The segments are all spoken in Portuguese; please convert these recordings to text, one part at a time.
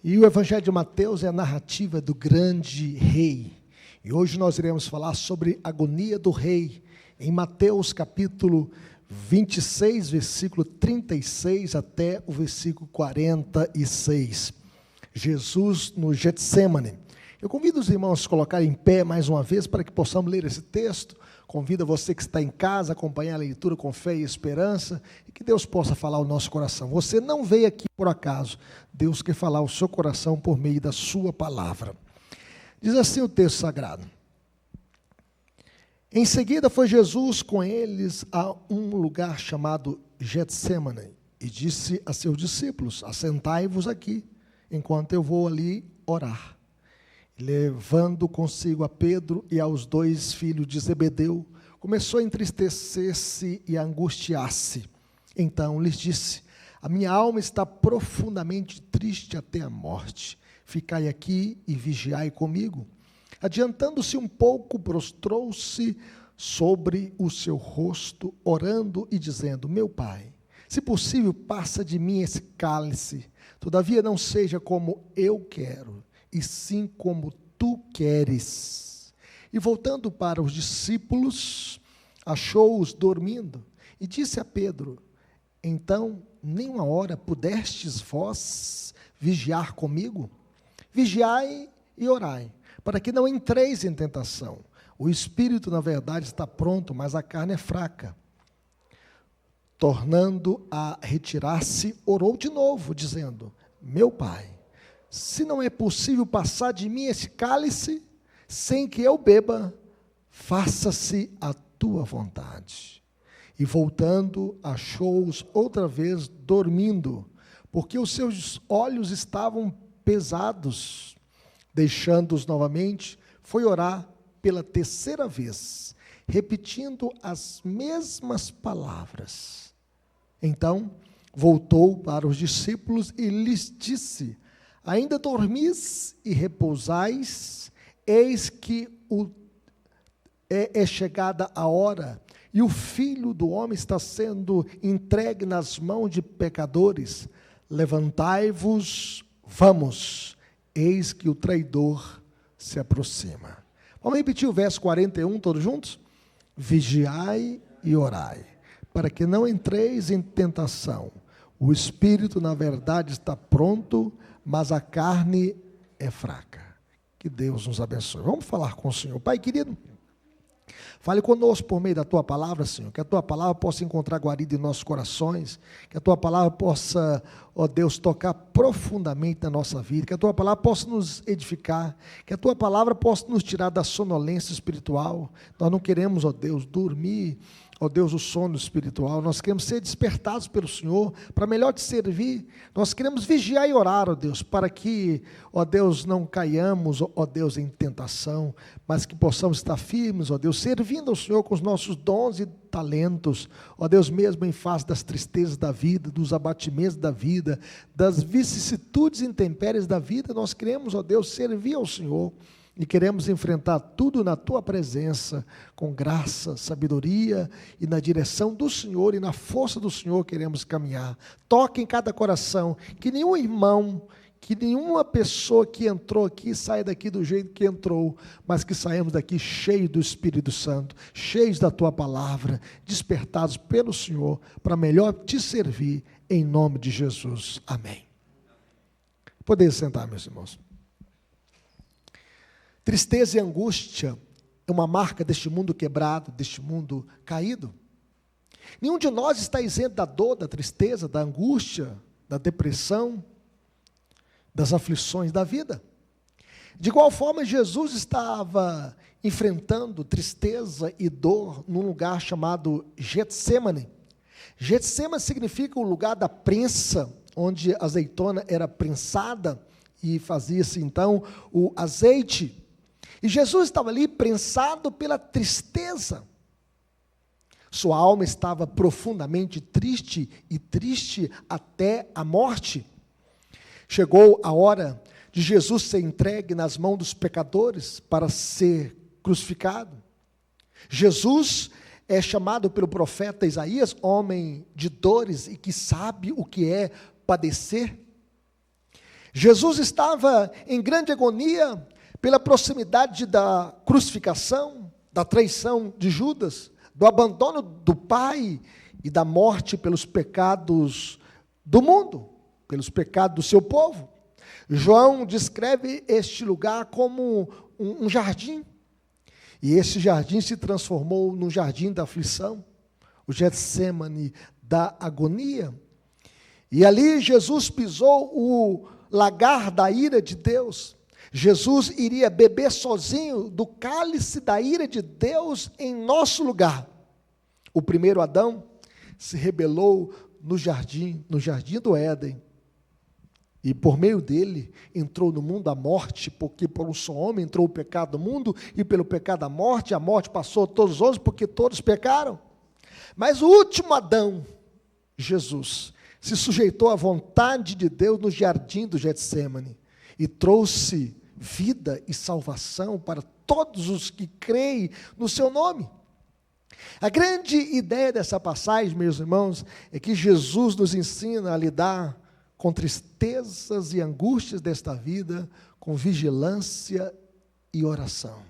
E o Evangelho de Mateus é a narrativa do grande rei. E hoje nós iremos falar sobre a agonia do rei, em Mateus capítulo 26, versículo 36 até o versículo 46. Jesus no Getsêmani. Eu convido os irmãos a colocarem em pé mais uma vez para que possamos ler esse texto. Convido você que está em casa a acompanhar a leitura com fé e esperança e que Deus possa falar ao nosso coração. Você não veio aqui por acaso. Deus quer falar ao seu coração por meio da sua palavra. Diz assim o texto sagrado. Em seguida foi Jesus com eles a um lugar chamado Getsêmani e disse a seus discípulos: assentai-vos aqui, enquanto eu vou ali orar. Levando consigo a Pedro e aos dois filhos de Zebedeu, começou a entristecer-se e a angustiar-se. Então lhes disse: a minha alma está profundamente triste até a morte. Ficai aqui e vigiai comigo. Adiantando-se um pouco, prostrou-se sobre o seu rosto, orando e dizendo: meu Pai, se possível, passa de mim esse cálice. Todavia não seja como eu quero, e sim como tu queres. E voltando para os discípulos, achou-os dormindo, e disse a Pedro: então, nem uma hora pudestes vós vigiar comigo? Vigiai e orai, para que não entreis em tentação. O espírito, na verdade, está pronto, mas a carne é fraca. Tornando a retirar-se, orou de novo, dizendo: meu Pai, se não é possível passar de mim esse cálice, sem que eu beba, faça-se a tua vontade. E voltando, achou-os outra vez dormindo, porque os seus olhos estavam pesados. Deixando-os novamente, foi orar pela terceira vez, repetindo as mesmas palavras. Então, voltou para os discípulos e lhes disse: ainda dormis e repousais? Eis que é chegada a hora, e o Filho do Homem está sendo entregue nas mãos de pecadores. Levantai-vos, vamos, eis que o traidor se aproxima. Vamos repetir o verso 41, todos juntos? Vigiai e orai, para que não entreis em tentação. O espírito, na verdade, está pronto, mas a carne é fraca. Que Deus nos abençoe. Vamos falar com o Senhor. Pai querido, fale conosco por meio da Tua palavra, Senhor, que a Tua palavra possa encontrar guarida em nossos corações, que a Tua palavra possa, ó Deus, tocar profundamente na nossa vida, que a Tua palavra possa nos edificar, que a Tua palavra possa nos tirar da sonolência espiritual. Nós não queremos, ó Deus, dormir, ó Deus, o sono espiritual. Nós queremos ser despertados pelo Senhor, para melhor te servir. Nós queremos vigiar e orar, ó Deus, para que, ó Deus, não caiamos, ó Deus, em tentação, mas que possamos estar firmes, ó Deus, servindo ao Senhor com os nossos dons e talentos, ó Deus, mesmo em face das tristezas da vida, dos abatimentos da vida, das vicissitudes e intempéries da vida. Nós queremos, ó Deus, servir ao Senhor. E queremos enfrentar tudo na Tua presença, com graça, sabedoria e na direção do Senhor e na força do Senhor queremos caminhar. Toque em cada coração, que nenhum irmão, que nenhuma pessoa que entrou aqui saia daqui do jeito que entrou, mas que saímos daqui cheios do Espírito Santo, cheios da Tua palavra, despertados pelo Senhor, para melhor Te servir, em nome de Jesus. Amém. Podem sentar, meus irmãos. Tristeza e angústia é uma marca deste mundo quebrado, deste mundo caído. Nenhum de nós está isento da dor, da tristeza, da angústia, da depressão, das aflições da vida. De igual forma, Jesus estava enfrentando tristeza e dor num lugar chamado Getsêmani. Getsêmani significa o lugar da prensa, onde a azeitona era prensada e fazia-se então o azeite. E Jesus estava ali prensado pela tristeza. Sua alma estava profundamente triste e triste até a morte. Chegou a hora de Jesus ser entregue nas mãos dos pecadores para ser crucificado. Jesus é chamado pelo profeta Isaías, homem de dores e que sabe o que é padecer. Jesus estava em grande agonia pela proximidade da crucificação, da traição de Judas, do abandono do Pai e da morte pelos pecados do mundo, pelos pecados do seu povo. João descreve este lugar como um jardim, e esse jardim se transformou num jardim da aflição, o Getsêmani da agonia. E ali Jesus pisou o lagar da ira de Deus. Jesus iria beber sozinho do cálice da ira de Deus em nosso lugar. O primeiro Adão se rebelou no jardim do Éden. E por meio dele entrou no mundo a morte, porque por um só homem entrou o pecado no mundo, e pelo pecado a morte passou a todos os homens, porque todos pecaram. Mas o último Adão, Jesus, se sujeitou à vontade de Deus no jardim do Getsêmani, e trouxe vida e salvação para todos os que creem no seu nome. A grande ideia dessa passagem, meus irmãos, é que Jesus nos ensina a lidar com tristezas e angústias desta vida, com vigilância e oração.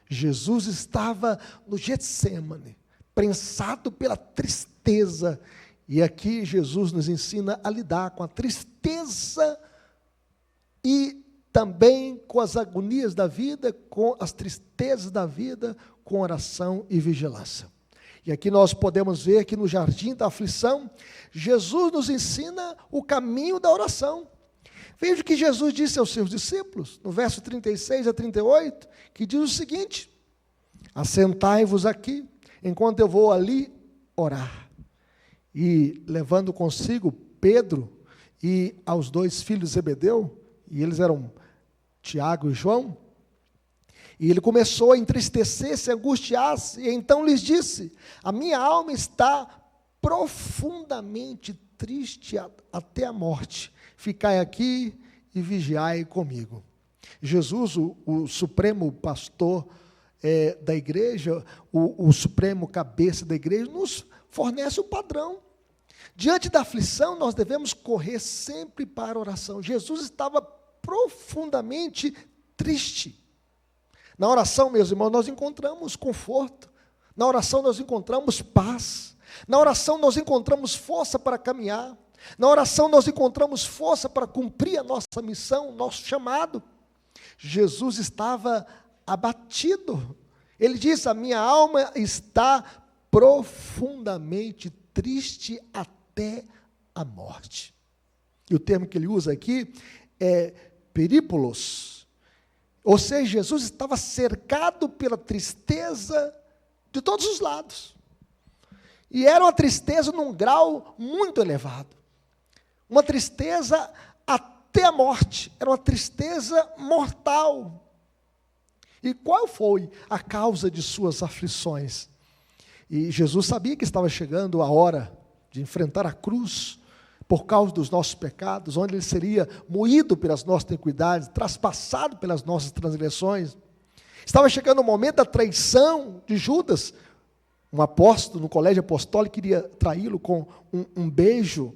Jesus estava no Getsêmani, prensado pela tristeza, e aqui Jesus nos ensina a lidar com a tristeza e também com as agonias da vida, com as tristezas da vida, com oração e vigilância. E aqui nós podemos ver que no jardim da aflição, Jesus nos ensina o caminho da oração. Veja o que Jesus disse aos seus discípulos, no verso 36 a 38, que diz o seguinte: assentai-vos aqui, enquanto eu vou ali orar. E levando consigo Pedro e aos dois filhos de Zebedeu, e eles eram Tiago e João, e ele começou a entristecer-se, a angustiar-se, e então lhes disse: a minha alma está profundamente triste até a morte, ficai aqui e vigiai comigo. Jesus, o supremo pastor da igreja, o supremo cabeça da igreja, nos fornece o padrão. Diante da aflição, nós devemos correr sempre para a oração. Jesus estava profundamente triste. Na oração, meus irmãos, nós encontramos conforto. Na oração nós encontramos paz. Na oração nós encontramos força para caminhar. Na oração nós encontramos força para cumprir a nossa missão, o nosso chamado. Jesus estava abatido. Ele disse: a minha alma está profundamente triste até a morte. E o termo que ele usa aqui é perípulos. Ou seja, Jesus estava cercado pela tristeza de todos os lados. E era uma tristeza num grau muito elevado. Uma tristeza até a morte. Era uma tristeza mortal. E qual foi a causa de suas aflições? E Jesus sabia que estava chegando a hora de enfrentar a cruz, por causa dos nossos pecados, onde ele seria moído pelas nossas iniquidades, traspassado pelas nossas transgressões. Estava chegando o momento da traição de Judas. Um apóstolo no colégio apostólico queria traí-lo com um beijo.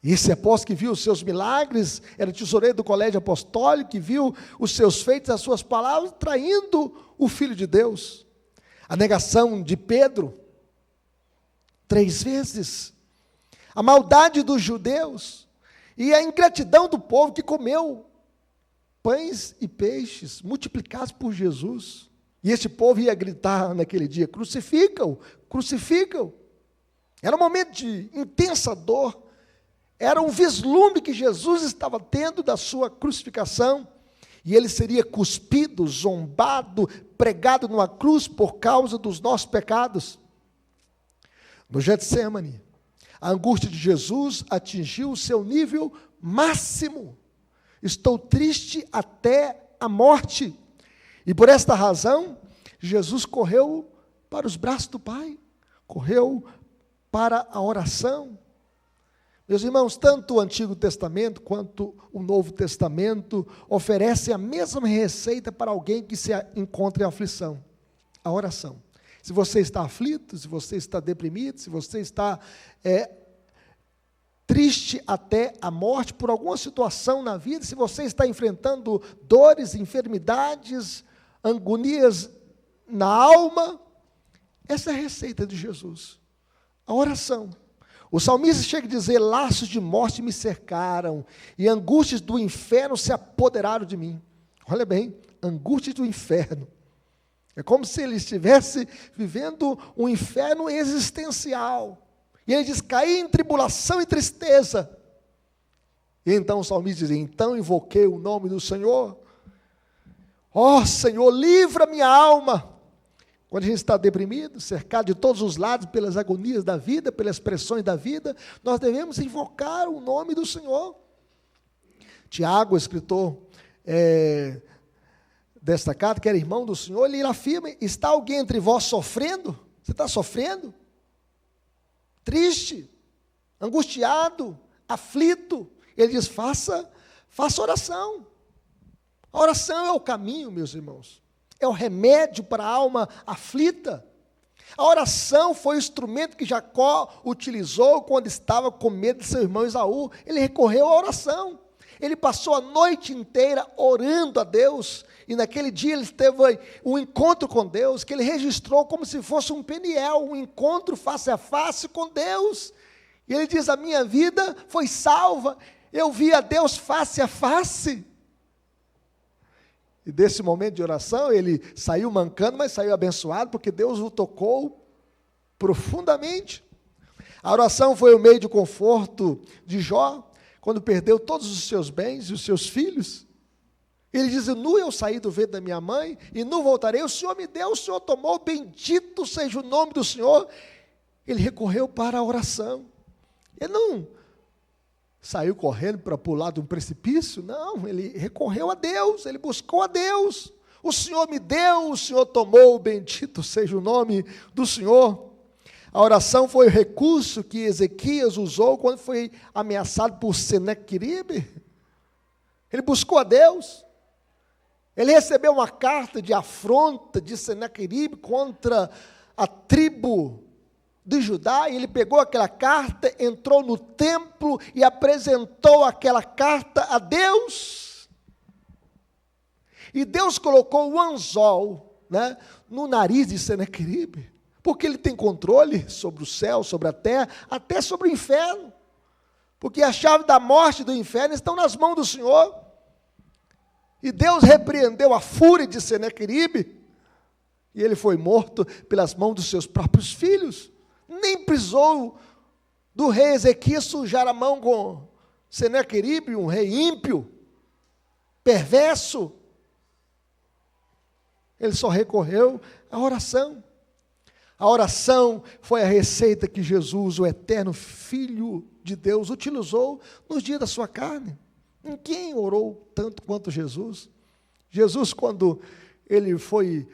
E esse apóstolo que viu os seus milagres, era tesoureiro do colégio apostólico, que viu os seus feitos, as suas palavras, traindo o Filho de Deus. A negação de Pedro, 3 vezes. A maldade dos judeus e a ingratidão do povo que comeu pães e peixes multiplicados por Jesus. E esse povo ia gritar naquele dia: crucificam, crucificam. Era um momento de intensa dor. Era um vislumbre que Jesus estava tendo da sua crucificação. E ele seria cuspido, zombado, pregado numa cruz por causa dos nossos pecados. No Getsêmani, a angústia de Jesus atingiu o seu nível máximo. Estou triste até a morte. E por esta razão, Jesus correu para os braços do Pai. Correu para a oração. Meus irmãos, tanto o Antigo Testamento quanto o Novo Testamento oferecem a mesma receita para alguém que se encontre em aflição: a oração. Se você está aflito, se você está deprimido, se você está triste até a morte por alguma situação na vida, se você está enfrentando dores, enfermidades, agonias na alma, essa é a receita de Jesus, a oração. O salmista chega a dizer: laços de morte me cercaram, e angústias do inferno se apoderaram de mim. Olha bem, angústias do inferno. É como se ele estivesse vivendo um inferno existencial. E ele diz: caí em tribulação e tristeza. E então o salmista diz: então invoquei o nome do Senhor. Ó Senhor, livra minha alma. Quando a gente está deprimido, cercado de todos os lados pelas agonias da vida, pelas pressões da vida, nós devemos invocar o nome do Senhor. Tiago, escritor desta carta, que era irmão do Senhor, ele afirma: está alguém entre vós sofrendo? Você está sofrendo? Triste, angustiado, aflito? Ele diz: faça oração. A oração é o caminho, meus irmãos. É o remédio para a alma aflita. A oração foi o instrumento que Jacó utilizou quando estava com medo de seu irmão Esaú. Ele recorreu à oração. Ele passou a noite inteira orando a Deus. E naquele dia ele teve um encontro com Deus, que ele registrou como se fosse um Peniel, um encontro face a face com Deus. E ele diz: a minha vida foi salva, eu vi a Deus face a face. E desse momento de oração, ele saiu mancando, mas saiu abençoado, porque Deus o tocou profundamente. A oração foi o meio de conforto de Jó, quando perdeu todos os seus bens e os seus filhos. Ele diz: nu eu saí do ventre da minha mãe, e nu voltarei, o Senhor me deu, o Senhor tomou, bendito seja o nome do Senhor. Ele recorreu para a oração. Ele não saiu correndo para pular de um precipício, não, ele recorreu a Deus, ele buscou a Deus. O Senhor me deu, o Senhor tomou, bendito seja o nome do Senhor. A oração foi o recurso que Ezequias usou quando foi ameaçado por Senaqueribe. Ele buscou a Deus. Ele recebeu uma carta de afronta de Senaqueribe contra a tribo de Judá, e ele pegou aquela carta, entrou no templo e apresentou aquela carta a Deus. E Deus colocou o anzol, no nariz de Senaqueribe, porque ele tem controle sobre o céu, sobre a terra, até sobre o inferno, porque a chave da morte e do inferno estão nas mãos do Senhor. E Deus repreendeu a fúria de Senaqueribe, e ele foi morto pelas mãos dos seus próprios filhos. Nem precisou do rei Ezequias sujar a mão com Senaqueribe, um rei ímpio, perverso. Ele só recorreu à oração. A oração foi a receita que Jesus, o eterno Filho de Deus, utilizou nos dias da sua carne. Ninguém orou tanto quanto Jesus. Jesus, quando ele foi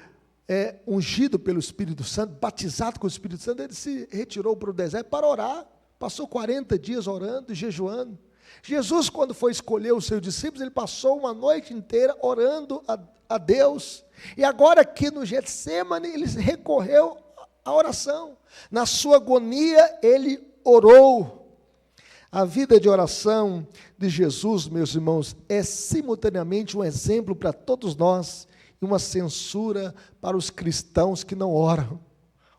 ungido pelo Espírito Santo, batizado com o Espírito Santo, ele se retirou para o deserto para orar, passou 40 dias orando e jejuando. Jesus, quando foi escolher os seus discípulos, ele passou uma noite inteira orando a Deus, e agora aqui no Getsemane, ele recorreu à oração. Na sua agonia, ele orou. A vida de oração de Jesus, meus irmãos, é simultaneamente um exemplo para todos nós, uma censura para os cristãos que não oram.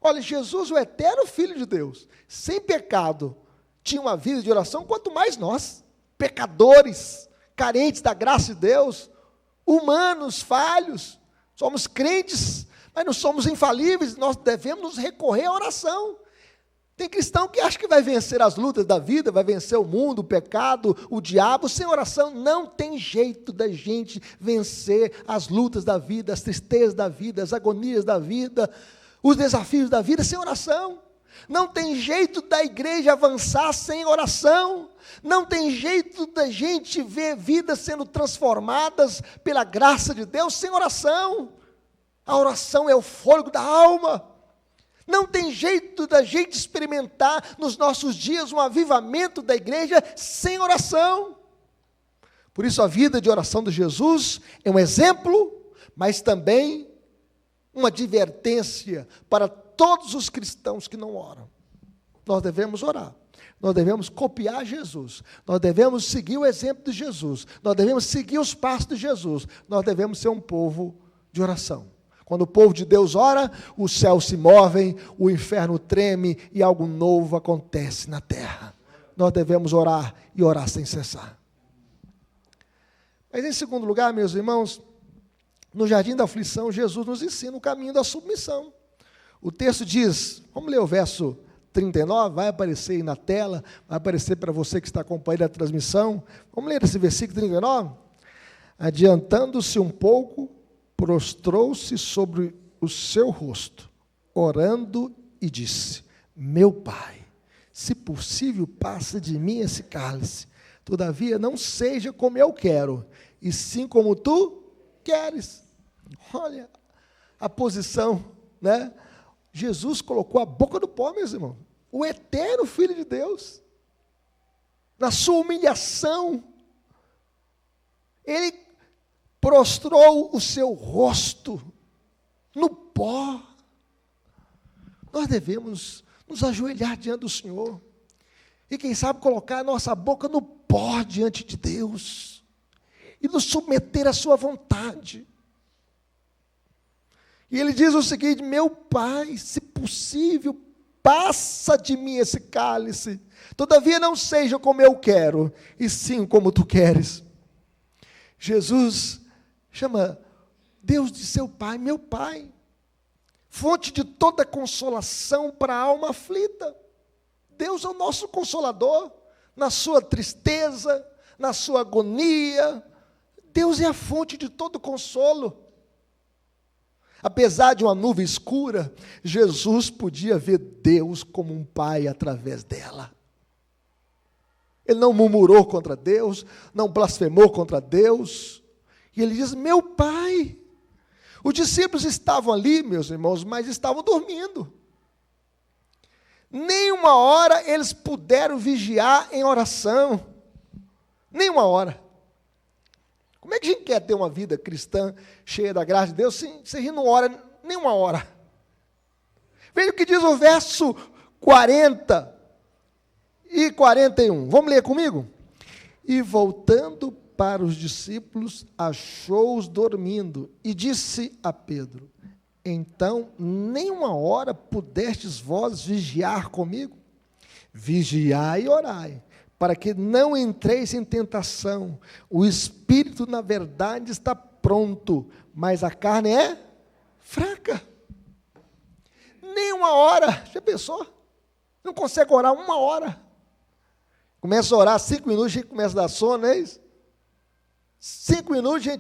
Olha, Jesus, o eterno Filho de Deus, sem pecado, tinha uma vida de oração, quanto mais nós, pecadores, carentes da graça de Deus, humanos, falhos, somos crentes, mas não somos infalíveis, nós devemos nos recorrer à oração. Tem cristão que acha que vai vencer as lutas da vida, vai vencer o mundo, o pecado, o diabo. Sem oração não tem jeito da gente vencer as lutas da vida, as tristezas da vida, as agonias da vida, os desafios da vida sem oração. Não tem jeito da igreja avançar sem oração. Não tem jeito da gente ver vidas sendo transformadas pela graça de Deus sem oração. A oração é o fôlego da alma. Não tem jeito da gente experimentar nos nossos dias um avivamento da igreja sem oração. Por isso a vida de oração de Jesus é um exemplo, mas também uma advertência para todos os cristãos que não oram. nós devemos orar. Nós devemos copiar Jesus. Nós devemos seguir o exemplo de Jesus. Nós devemos seguir os passos de Jesus. Nós devemos ser um povo de oração. Quando o povo de Deus ora, os céus se movem, o inferno treme e algo novo acontece na terra. Nós devemos orar e orar sem cessar. Mas em segundo lugar, meus irmãos, no jardim da aflição, Jesus nos ensina o caminho da submissão. O texto diz, vamos ler o verso 39, vai aparecer aí na tela, vai aparecer para você que está acompanhando a transmissão. Vamos ler esse versículo 39? Adiantando-se um pouco, prostrou-se sobre o seu rosto, orando e disse: meu Pai, se possível, passa de mim esse cálice, todavia não seja como eu quero, e sim como tu queres. Olha a posição, né? Jesus colocou a boca no pó, meus irmãos. O eterno Filho de Deus, na sua humilhação, ele prostrou o seu rosto no pó. Nós devemos nos ajoelhar diante do Senhor e, quem sabe, colocar a nossa boca no pó diante de Deus e nos submeter à sua vontade. E ele diz o seguinte: meu Pai, se possível, passa de mim esse cálice, todavia não seja como eu quero, e sim como tu queres. Jesus chama Deus de seu Pai, meu Pai, fonte de toda consolação para a alma aflita. Deus é o nosso consolador, na sua tristeza, na sua agonia. Deus é a fonte de todo consolo. Apesar de uma nuvem escura, Jesus podia ver Deus como um pai através dela. Ele não murmurou contra Deus, não blasfemou contra Deus. E ele diz: meu Pai. Os discípulos estavam ali, meus irmãos, mas estavam dormindo. Nenhuma hora eles puderam vigiar em oração. Nenhuma hora. Como é que a gente quer ter uma vida cristã cheia da graça de Deus se a gente não ora nenhuma hora? Veja o que diz o verso 40 e 41. Vamos ler comigo? E voltando para os discípulos, achou-os dormindo e disse a Pedro: então, nem uma hora pudestes vós vigiar comigo? Vigiai e orai, para que não entreis em tentação. O espírito, na verdade, está pronto, mas a carne é fraca. Nem uma hora, já pensou? Não consegue orar uma hora. Começa a orar 5 minutos, a gente começa a dar sono, não é isso? 5 minutos, a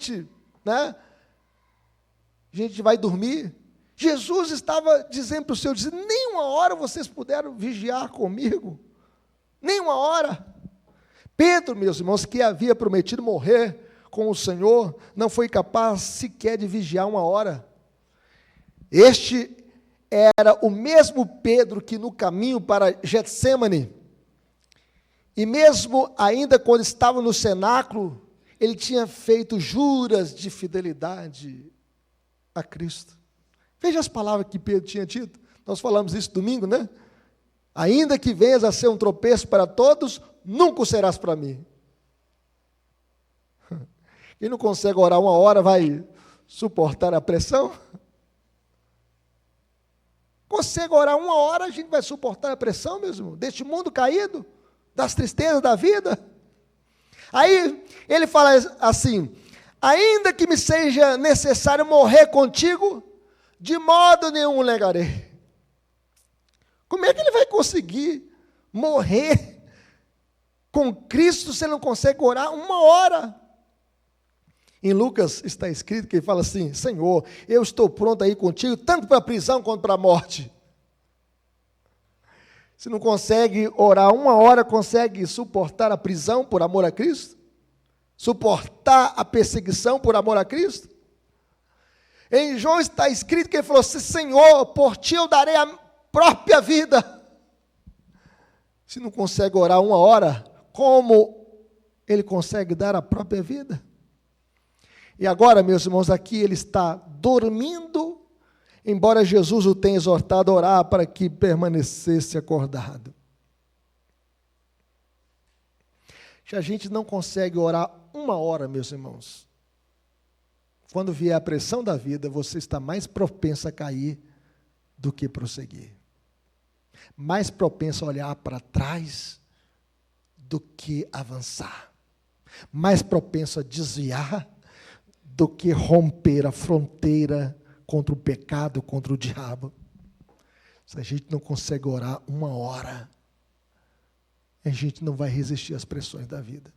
gente vai dormir. Jesus estava dizendo para os seus discípulos: nem uma hora vocês puderam vigiar comigo. Nem uma hora. Pedro, meus irmãos, que havia prometido morrer com o Senhor, não foi capaz sequer de vigiar uma hora. Este era o mesmo Pedro que no caminho para Getsêmani, e mesmo ainda quando estava no cenáculo, ele tinha feito juras de fidelidade a Cristo. Veja as palavras que Pedro tinha dito. Nós falamos isso domingo, né? Ainda que venhas a ser um tropeço para todos, nunca o serás para mim. Quem não consegue orar uma hora vai suportar a pressão? Consegue orar uma hora, a gente vai suportar a pressão, mesmo, deste mundo caído, das tristezas da vida? Aí ele fala assim: ainda que me seja necessário morrer contigo, de modo nenhum negarei. Como é que ele vai conseguir morrer com Cristo se ele não consegue orar uma hora? Em Lucas está escrito que ele fala assim: Senhor, eu estou pronto a ir contigo, tanto para a prisão quanto para a morte. Se não consegue orar uma hora, consegue suportar a prisão por amor a Cristo? Suportar a perseguição por amor a Cristo? Em João está escrito que ele falou assim: Senhor, por ti eu darei a própria vida. Se não consegue orar uma hora, como ele consegue dar a própria vida? E agora, meus irmãos, aqui ele está dormindo embora Jesus o tenha exortado a orar para que permanecesse acordado. Se a gente não consegue orar 1 hora, meus irmãos, quando vier a pressão da vida, você está mais propenso a cair do que prosseguir. Mais propenso a olhar para trás do que avançar. Mais propenso a desviar do que romper a fronteira contra o pecado, contra o diabo. Se a gente não consegue orar 1 hora, a gente não vai resistir às pressões da vida.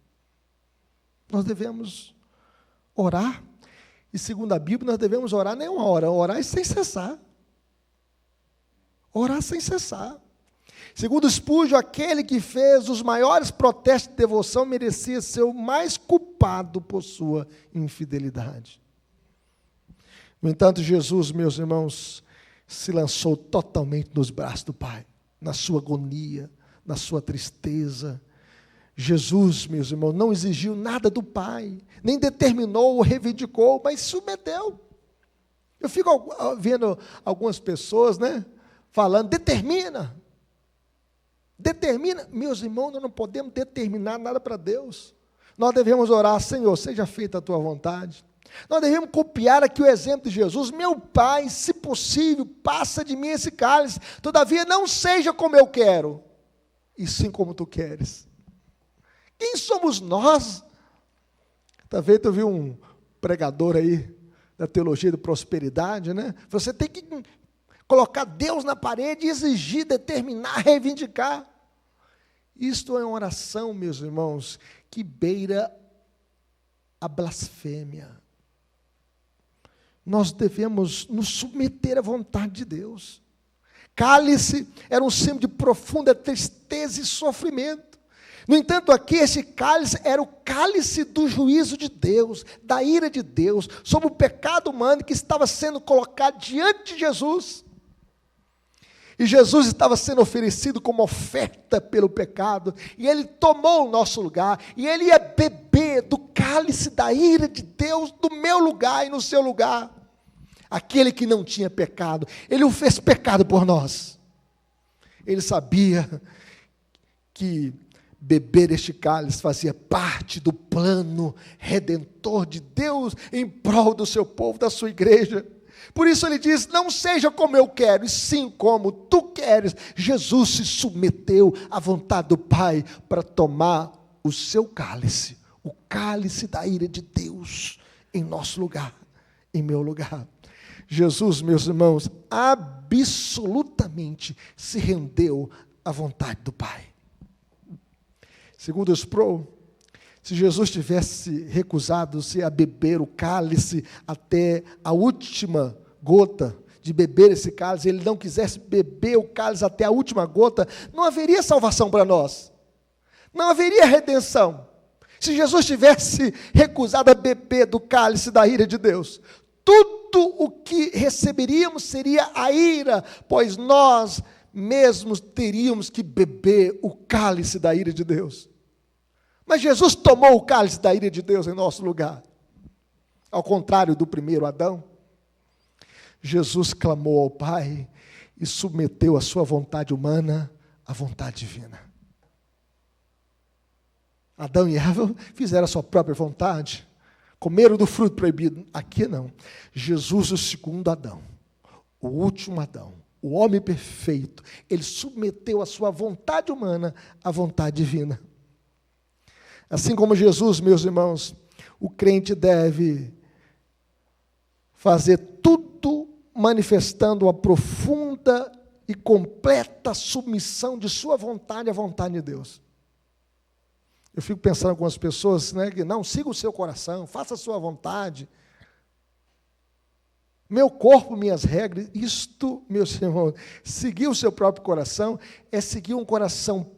Nós devemos orar, e segundo a Bíblia, nós devemos orar nem 1 hora, orar sem cessar. Orar sem cessar. Segundo Spurgeon, aquele que fez os maiores protestos de devoção merecia ser o mais culpado por sua infidelidade. No entanto, Jesus, meus irmãos, se lançou totalmente nos braços do Pai, na sua agonia, na sua tristeza. Jesus, meus irmãos, não exigiu nada do Pai, nem determinou ou reivindicou, mas submeteu. Eu fico vendo algumas pessoas, falando, determina. Meus irmãos, nós não podemos determinar nada para Deus. Nós devemos orar, Senhor, seja feita a tua vontade. Nós devemos copiar aqui o exemplo de Jesus. Meu Pai, se possível, passa de mim esse cálice, todavia não seja como eu quero, e sim como tu queres. Quem somos nós? Talvez eu vi um pregador aí da teologia da prosperidade, Você tem que colocar Deus na parede e exigir, determinar, reivindicar. Isto é uma oração, meus irmãos, que beira a blasfêmia. Nós devemos nos submeter à vontade de Deus. Cálice era um símbolo de profunda tristeza e sofrimento. No entanto, aqui esse cálice era o cálice do juízo de Deus, da ira de Deus, sobre o pecado humano que estava sendo colocado diante de Jesus. E Jesus estava sendo oferecido como oferta pelo pecado, e ele tomou o nosso lugar, e ele ia beber do cálice da ira de Deus, do meu lugar e no seu lugar. Aquele que não tinha pecado, ele o fez pecado por nós. Ele sabia que beber este cálice fazia parte do plano redentor de Deus em prol do seu povo, da sua igreja. Por isso ele diz, não seja como eu quero, e sim como tu queres. Jesus se submeteu à vontade do Pai para tomar o seu cálice, o cálice da ira de Deus, em nosso lugar, em meu lugar. Jesus, meus irmãos, absolutamente se rendeu à vontade do Pai. Segundo Sproul, se Jesus tivesse recusado-se a beber o cálice até a última gota de beber esse cálice, ele não quisesse beber o cálice até a última gota, não haveria salvação para nós. Não haveria redenção. Se Jesus tivesse recusado a beber do cálice da ira de Deus, tudo o que receberíamos seria a ira, pois nós mesmos teríamos que beber o cálice da ira de Deus. Mas Jesus tomou o cálice da ira de Deus em nosso lugar. Ao contrário do primeiro Adão, Jesus clamou ao Pai e submeteu a sua vontade humana à vontade divina. Adão e Eva fizeram a sua própria vontade, comeram do fruto proibido. Aqui não. Jesus, o segundo Adão, o último Adão, o homem perfeito, ele submeteu a sua vontade humana à vontade divina. Assim como Jesus, meus irmãos, o crente deve fazer tudo manifestando a profunda e completa submissão de sua vontade à vontade de Deus. Eu fico pensando em algumas pessoas, que não, siga o seu coração, faça a sua vontade. Meu corpo, minhas regras. Isto, meus irmãos, seguir o seu próprio coração é seguir um coração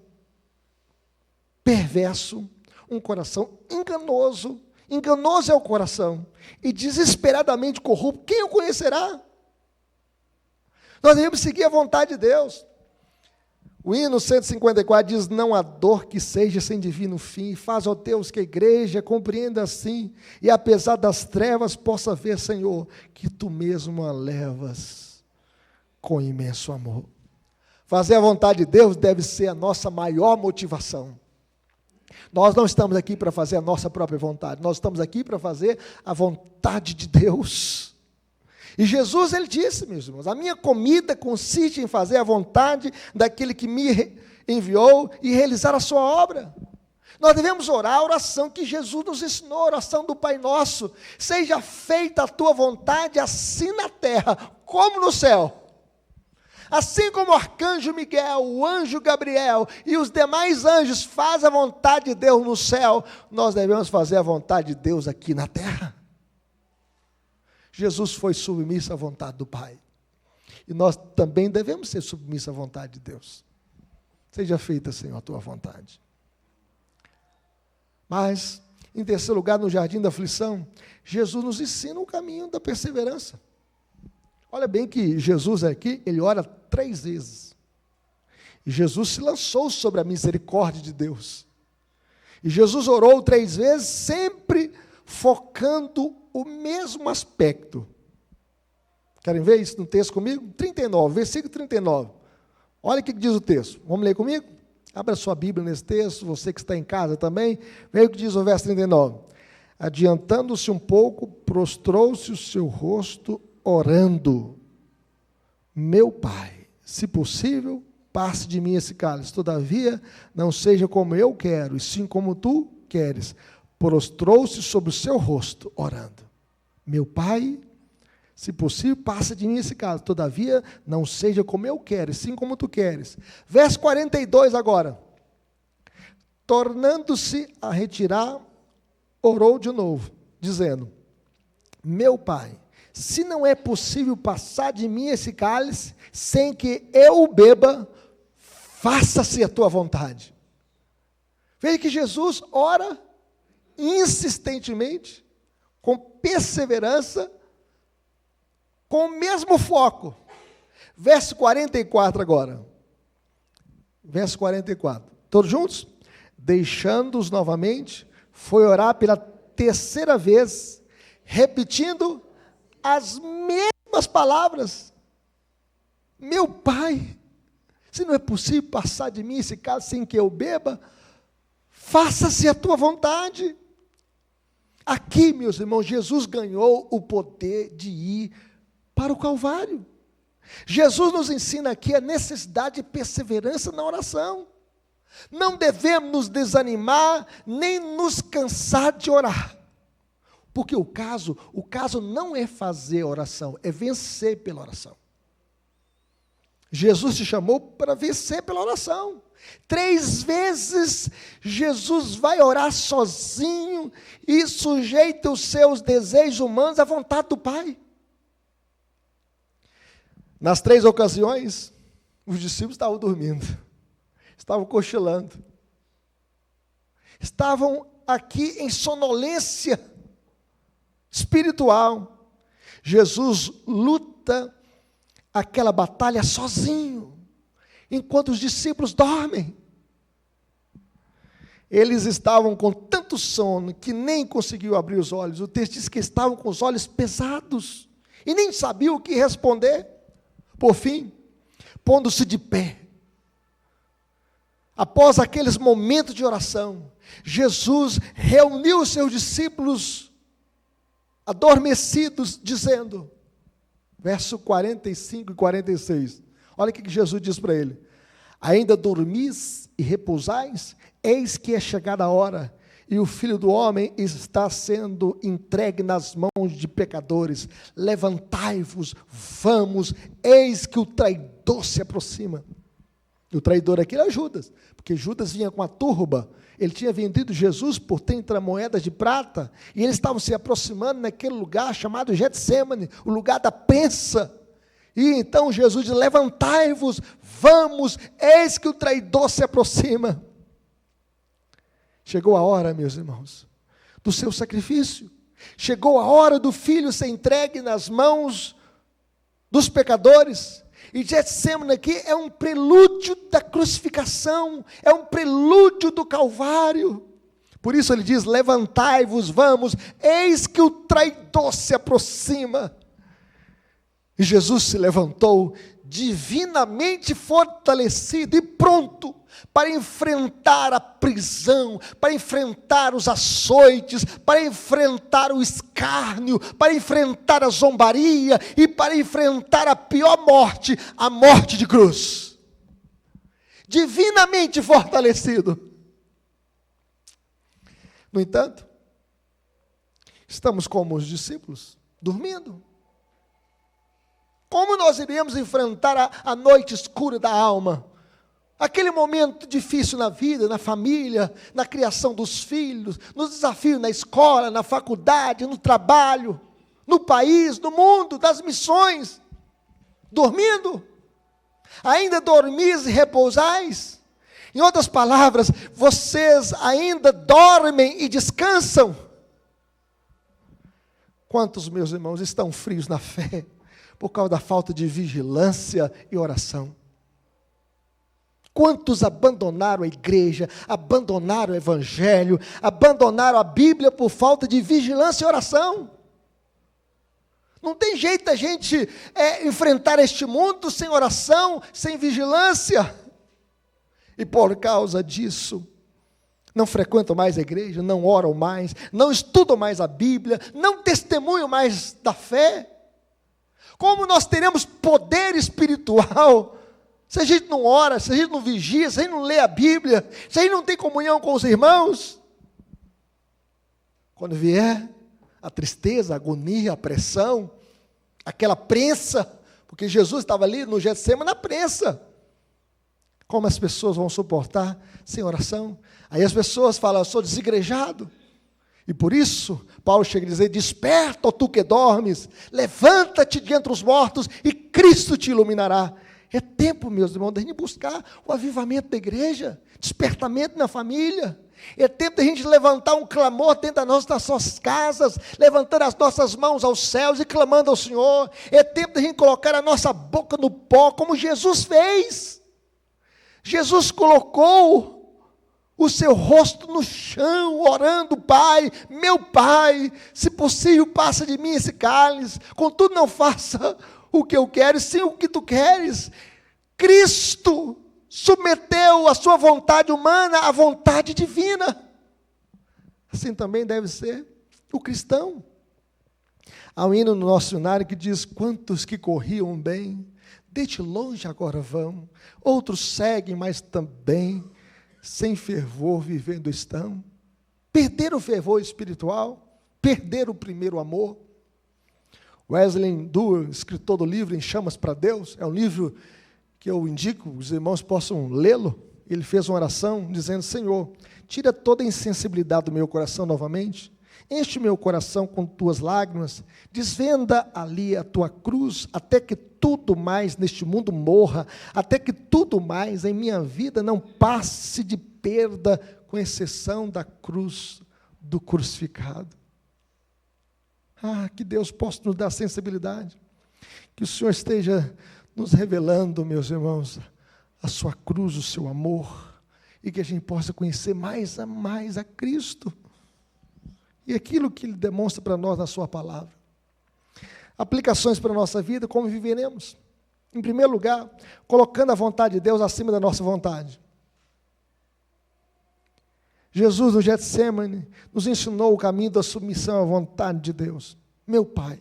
perverso, um coração enganoso. Enganoso é o coração e desesperadamente corrupto. Quem o conhecerá? Nós devemos seguir a vontade de Deus. O hino 154 diz, não há dor que seja sem divino fim, faz, ó Deus, que a igreja compreenda assim, e apesar das trevas possa ver, Senhor, que Tu mesmo a levas com imenso amor. Fazer a vontade de Deus deve ser a nossa maior motivação. Nós não estamos aqui para fazer a nossa própria vontade, nós estamos aqui para fazer a vontade de Deus. E Jesus, ele disse, meus irmãos, a minha comida consiste em fazer a vontade daquele que me enviou e realizar a sua obra. Nós devemos orar a oração que Jesus nos ensinou, a oração do Pai Nosso. Seja feita a tua vontade, assim na terra, como no céu. Assim como o arcanjo Miguel, o anjo Gabriel e os demais anjos fazem a vontade de Deus no céu, nós devemos fazer a vontade de Deus aqui na terra. Jesus foi submisso à vontade do Pai. E nós também devemos ser submissos à vontade de Deus. Seja feita, Senhor, a tua vontade. Mas, em terceiro lugar, no jardim da aflição, Jesus nos ensina o caminho da perseverança. Olha bem que Jesus aqui, ele ora 3 vezes. E Jesus se lançou sobre a misericórdia de Deus. E Jesus orou 3 vezes, sempre focando o mesmo aspecto. Querem ver isso no texto comigo? 39, versículo 39. Olha o que diz o texto. Vamos ler comigo? Abra sua Bíblia nesse texto, você que está em casa também. Veja o que diz o verso 39. Adiantando-se um pouco, prostrou-se o seu rosto, orando: meu Pai, se possível, passe de mim esse cálice. Todavia, não seja como eu quero, e sim como tu queres. Prostrou-se sobre o seu rosto, orando: meu Pai, se possível, passa de mim esse cálice. Todavia, não seja como eu quero, e sim como tu queres. Verso 42 agora. Tornando-se a retirar, orou de novo, dizendo: meu Pai, se não é possível passar de mim esse cálice, sem que eu o beba, faça-se a tua vontade. Veja que Jesus ora insistentemente, com perseverança, com o mesmo foco. Verso 44 agora. Verso 44. Todos juntos? Deixando-os novamente, foi orar pela 3ª vez, repetindo as mesmas palavras: meu Pai, se não é possível passar de mim esse cálice sem que eu beba, faça-se a tua vontade. Aqui, meus irmãos, Jesus ganhou o poder de ir para o Calvário. Jesus nos ensina aqui a necessidade de perseverança na oração. Não devemos nos desanimar, nem nos cansar de orar. Porque o caso não é fazer oração, é vencer pela oração. Jesus te chamou para vencer pela oração. 3 vezes Jesus vai orar sozinho e sujeita os seus desejos humanos à vontade do Pai. Nas 3 ocasiões, os discípulos estavam dormindo, estavam cochilando, estavam aqui em sonolência espiritual. Jesus luta aquela batalha sozinho, enquanto os discípulos dormem. Eles estavam com tanto sono que nem conseguiam abrir os olhos. O texto diz que estavam com os olhos pesados e nem sabiam o que responder. Por fim, pondo-se de pé, após aqueles momentos de oração, Jesus reuniu os seus discípulos adormecidos, dizendo, verso 45 e 46, olha o que Jesus diz para ele: ainda dormis e repousais? Eis que é chegada a hora, e o Filho do Homem está sendo entregue nas mãos de pecadores. Levantai-vos, vamos, eis que o traidor se aproxima. E o traidor aqui era Judas, porque Judas vinha com a turba. Ele tinha vendido Jesus por 30 moedas de prata, e eles estavam se aproximando naquele lugar chamado Getsêmani, o lugar da prensa. E então Jesus diz: levantai-vos, vamos, eis que o traidor se aproxima. Chegou a hora, meus irmãos, do seu sacrifício. Chegou a hora do Filho ser entregue nas mãos dos pecadores. E Getsêmani aqui é um prelúdio da crucificação, é um prelúdio do Calvário. Por isso ele diz: levantai-vos, vamos, eis que o traidor se aproxima. E Jesus se levantou divinamente fortalecido e pronto para enfrentar a prisão, para enfrentar os açoites, para enfrentar o escárnio, para enfrentar a zombaria e para enfrentar a pior morte, a morte de cruz. Divinamente fortalecido. No entanto, estamos como os discípulos, dormindo. Como nós iremos enfrentar a noite escura da alma? Aquele momento difícil na vida, na família, na criação dos filhos, nos desafios na escola, na faculdade, no trabalho, no país, no mundo, das missões. Dormindo? Ainda dormis e repousais? Em outras palavras, vocês ainda dormem e descansam? Quantos, meus irmãos, estão frios na fé por causa da falta de vigilância e oração? Quantos abandonaram a igreja, abandonaram o evangelho, abandonaram a Bíblia por falta de vigilância e oração? Não tem jeito a gente enfrentar este mundo sem oração, sem vigilância. E por causa disso, não frequentam mais a igreja, não oram mais, não estudam mais a Bíblia, não testemunham mais da fé. Como nós teremos poder espiritual se a gente não ora, se a gente não vigia, se a gente não lê a Bíblia, se a gente não tem comunhão com os irmãos? Quando vier a tristeza, a agonia, a pressão, aquela prensa, porque Jesus estava ali no Getsemane na prensa. Como as pessoas vão suportar sem oração? Aí as pessoas falam: eu sou desigrejado. E por isso, Paulo chega a dizer: desperta, ó tu que dormes, levanta-te de entre os mortos e Cristo te iluminará. É tempo, meus irmãos, de a gente buscar o avivamento da igreja, despertamento na família. É tempo de a gente levantar um clamor dentro das nossas casas, levantando as nossas mãos aos céus e clamando ao Senhor. É tempo de a gente colocar a nossa boca no pó, como Jesus fez. Jesus colocou o seu rosto no chão, orando: Pai, meu Pai, se possível, passa de mim esse cálice, contudo não faça o que eu quero, e sim o que tu queres. Cristo submeteu a sua vontade humana à vontade divina. Assim também deve ser o cristão. Há um hino no nosso cenário que diz: quantos que corriam bem, de longe agora vão, outros seguem, mas também sem fervor vivendo estão. Perderam o fervor espiritual, perderam o primeiro amor. Wesley Duer, escritor do livro Em Chamas para Deus, é um livro que eu indico, os irmãos possam lê-lo. Ele fez uma oração dizendo: Senhor, tira toda a insensibilidade do meu coração novamente, enche meu coração com tuas lágrimas, desvenda ali a tua cruz, até que tudo mais neste mundo morra, até que tudo mais em minha vida não passe de perda, com exceção da cruz do crucificado. Que Deus possa nos dar sensibilidade, que o Senhor esteja nos revelando, meus irmãos, a sua cruz, o seu amor, e que a gente possa conhecer mais a Cristo, e aquilo que Ele demonstra para nós na sua palavra. Aplicações para a nossa vida: como viveremos? Em primeiro lugar, colocando a vontade de Deus acima da nossa vontade. Jesus, no Getsemane, nos ensinou o caminho da submissão à vontade de Deus. Meu Pai,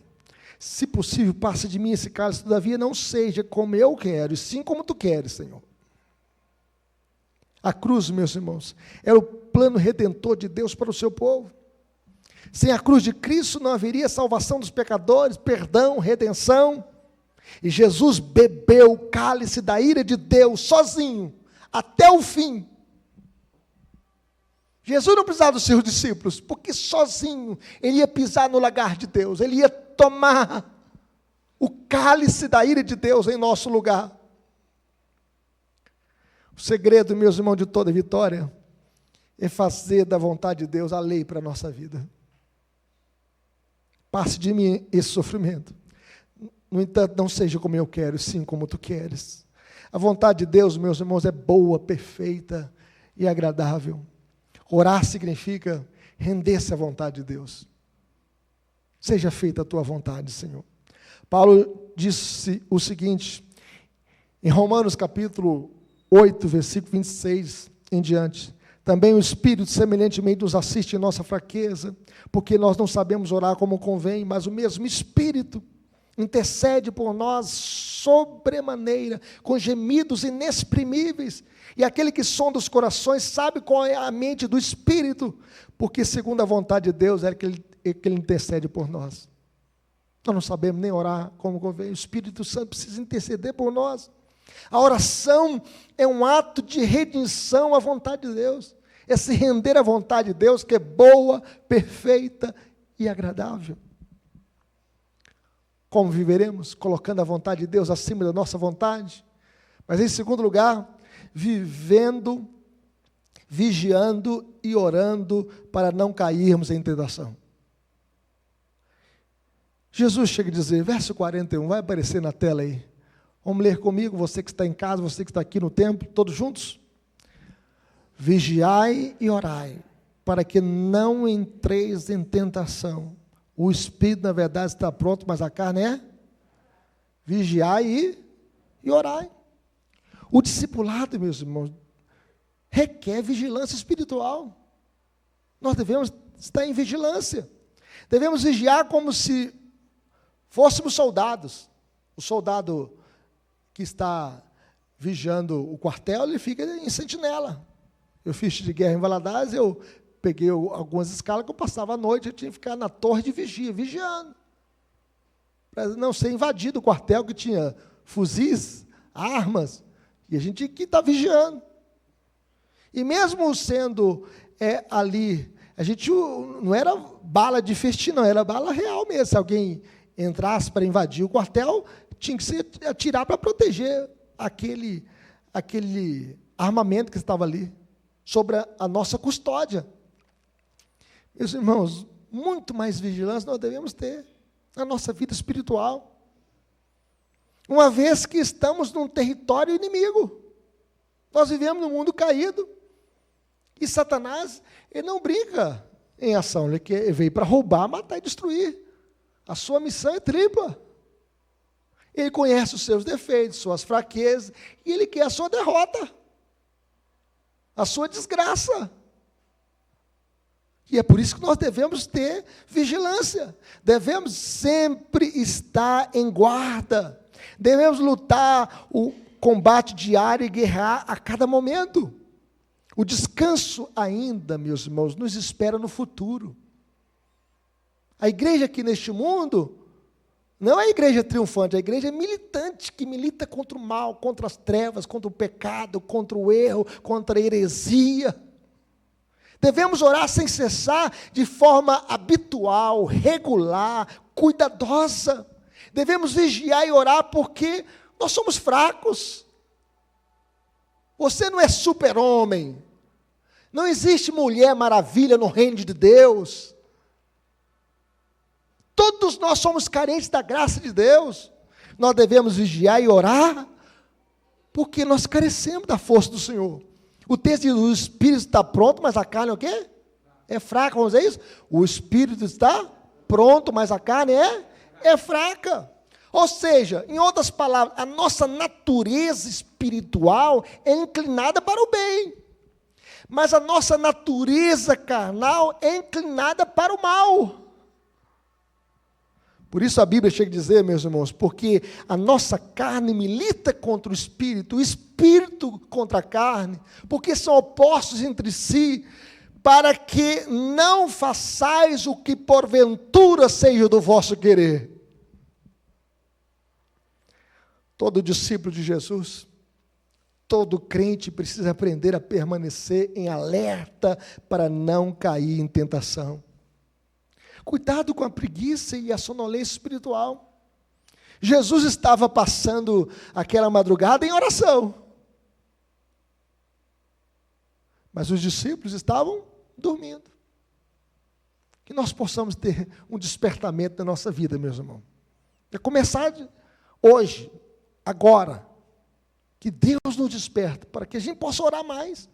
se possível, passa de mim esse cálice, todavia não seja como eu quero, e sim como tu queres, Senhor. A cruz, meus irmãos, era o plano redentor de Deus para o seu povo. Sem a cruz de Cristo não haveria salvação dos pecadores, perdão, redenção. E Jesus bebeu o cálice da ira de Deus sozinho, até o fim. Jesus não precisava dos seus discípulos, porque sozinho ele ia pisar no lagar de Deus, ele ia tomar o cálice da ira de Deus em nosso lugar. O segredo, meus irmãos, de toda vitória é fazer da vontade de Deus a lei para a nossa vida. Passe de mim esse sofrimento. No entanto, não seja como eu quero, sim como tu queres. A vontade de Deus, meus irmãos, é boa, perfeita e agradável. Orar significa render-se à vontade de Deus. Seja feita a tua vontade, Senhor. Paulo disse o seguinte, em Romanos capítulo 8, versículo 26 em diante: também o Espírito semelhantemente nos assiste em nossa fraqueza, porque nós não sabemos orar como convém, mas o mesmo Espírito intercede por nós sobremaneira, com gemidos inexprimíveis, e aquele que sonda os corações sabe qual é a mente do Espírito, porque segundo a vontade de Deus é que ele intercede por nós. Nós não sabemos nem orar como convém, o Espírito Santo precisa interceder por nós. A oração é um ato de redenção à vontade de Deus, é se render à vontade de Deus, que é boa, perfeita e agradável. Como viveremos? Colocando a vontade de Deus acima da nossa vontade. Mas em segundo lugar, vivendo, vigiando e orando para não cairmos em tentação. Jesus chega a dizer, verso 41, vai aparecer na tela aí. Vamos ler comigo, você que está em casa, você que está aqui no templo, todos juntos? Vigiai e orai, para que não entreis em tentação. O espírito, na verdade, está pronto, mas a carne é? Vigiai e orai. O discipulado, meus irmãos, requer vigilância espiritual. Nós devemos estar em vigilância. Devemos vigiar como se fôssemos soldados. O soldado que está vigiando o quartel, ele fica em sentinela. Eu fiz de guerra em Valadares, eu peguei algumas escalas que eu passava a noite, eu tinha que ficar na torre de vigia, vigiando, para não ser invadido o quartel, que tinha fuzis, armas, e a gente tinha que estar vigiando. E mesmo sendo ali, a gente não era bala de festim, não, era bala real mesmo. Se alguém entrasse para invadir o quartel, tinha que se atirar para proteger aquele armamento que estava ali, sobre a nossa custódia. Meus irmãos, muito mais vigilância nós devemos ter na nossa vida espiritual, uma vez que estamos num território inimigo. Nós vivemos num mundo caído, e Satanás, ele não brinca em ação, ele veio para roubar, matar e destruir. A sua missão é tripla. Ele conhece os seus defeitos, suas fraquezas, e ele quer a sua derrota, a sua desgraça. E é por isso que nós devemos ter vigilância, devemos sempre estar em guarda, devemos lutar o combate diário e guerrear a cada momento. O descanso ainda, meus irmãos, nos espera no futuro. A igreja aqui neste mundo não é a igreja triunfante, a igreja é militante, que milita contra o mal, contra as trevas, contra o pecado, contra o erro, contra a heresia. Devemos orar sem cessar, de forma habitual, regular, cuidadosa. Devemos vigiar e orar porque nós somos fracos. Você não é super-homem. Não existe mulher maravilha no reino de Deus. Todos nós somos carentes da graça de Deus. Nós devemos vigiar e orar, porque nós carecemos da força do Senhor. O texto diz, o espírito está pronto, mas a carne é o quê? É fraca, vamos dizer isso? O espírito está pronto, mas a carne é fraca. Ou seja, em outras palavras, a nossa natureza espiritual é inclinada para o bem, mas a nossa natureza carnal é inclinada para o mal. Por isso a Bíblia chega a dizer, meus irmãos, porque a nossa carne milita contra o espírito contra a carne, porque são opostos entre si, para que não façais o que porventura seja do vosso querer. Todo discípulo de Jesus, todo crente precisa aprender a permanecer em alerta para não cair em tentação. Cuidado com a preguiça e a sonolência espiritual. Jesus estava passando aquela madrugada em oração, mas os discípulos estavam dormindo. Que nós possamos ter um despertamento na nossa vida, meus irmãos. É começar hoje, agora, que Deus nos desperta, para que a gente possa orar mais.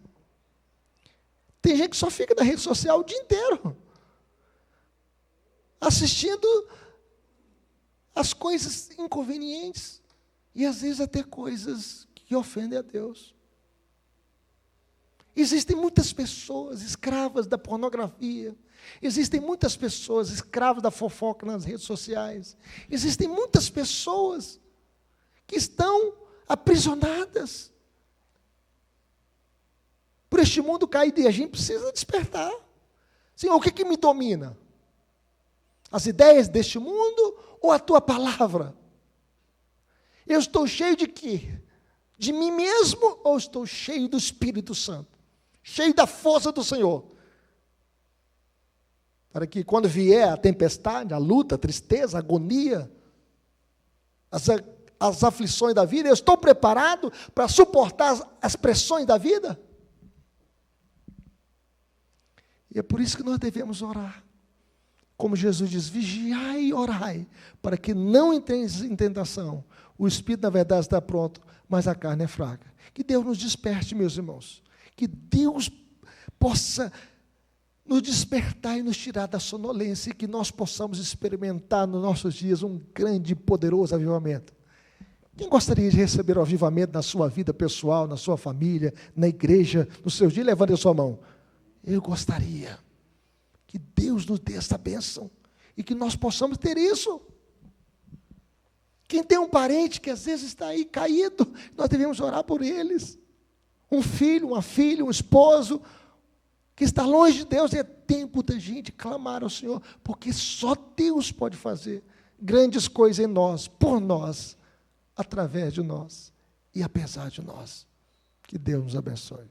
Tem gente que só fica na rede social o dia inteiro, assistindo as coisas inconvenientes e às vezes até coisas que ofendem a Deus. Existem muitas pessoas escravas da pornografia. Existem muitas pessoas escravas da fofoca nas redes sociais. Existem muitas pessoas que estão aprisionadas por este mundo caído, e a gente precisa despertar. Senhor, o que me domina? As ideias deste mundo ou a tua palavra? Eu estou cheio de quê? De mim mesmo ou estou cheio do Espírito Santo? Cheio da força do Senhor? Para que quando vier a tempestade, a luta, a tristeza, a agonia, as aflições da vida, eu estou preparado para suportar as pressões da vida? E é por isso que nós devemos orar. Como Jesus diz, vigiai e orai, para que não entreis em tentação. O espírito, na verdade, está pronto, mas a carne é fraca. Que Deus nos desperte, meus irmãos. Que Deus possa nos despertar e nos tirar da sonolência, e que nós possamos experimentar nos nossos dias um grande e poderoso avivamento. Quem gostaria de receber o avivamento na sua vida pessoal, na sua família, na igreja, nos seus dias? Levante a sua mão. Eu gostaria que Deus nos dê essa bênção e que nós possamos ter isso. Quem tem um parente que às vezes está aí caído, nós devemos orar por eles. Um filho, uma filha, um esposo que está longe de Deus, é tempo da gente clamar ao Senhor, porque só Deus pode fazer grandes coisas em nós, por nós, através de nós e apesar de nós. Que Deus nos abençoe.